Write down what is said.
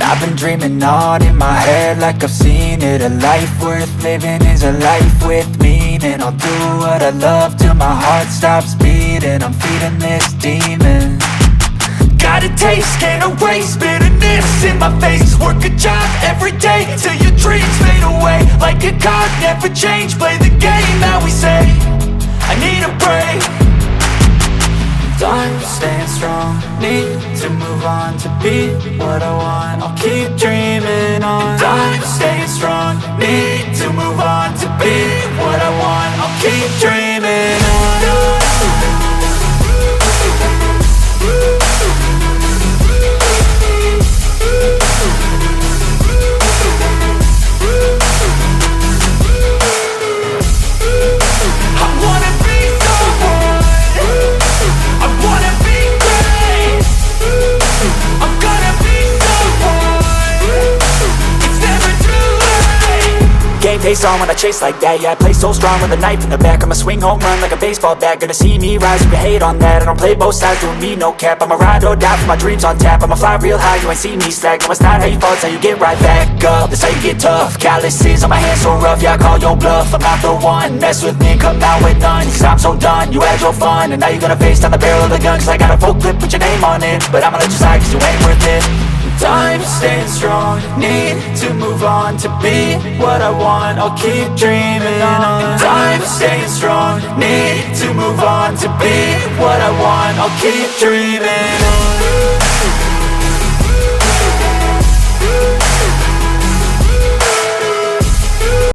I've been dreaming on in my head like I've seen it. A life worth living is a life with meaning. I'll do what I love till my heart stops beating. I'm feeding this demon. Got a taste, can't erase bitterness in my face. Work a job every day till your dreams fade away. Like a card, never change, play the game that we say. I need a break. I'm staying strong, need to move on to be what I want. I'll keep dreaming on. I'm staying strong, need to move on to be what I want. I'll keep dreaming on. Game face on when I chase like that. Yeah, I play so strong with a knife in the back. I'ma swing home run like a baseball bat. Gonna see me rise, you can hate on that. I don't play both sides, doing me no cap. I'ma ride or die for my dreams on tap. I'ma fly real high, you ain't see me slack. No, it's not how you fall, it's how you get right back up. That's how you get tough. Calluses on my hands so rough, yeah, I call your bluff. I'm not the one, mess with me, come out with none. Cause I'm so done, you had your fun. And now you're gonna face down the barrel of the gun. Cause I got a full clip, put your name on it. But I'ma let you slide cause you ain't worth it. I'm staying strong, need to move on to be what I want. I'll keep dreaming on. I'm staying strong, need to move on to be what I want. I'll keep dreaming on.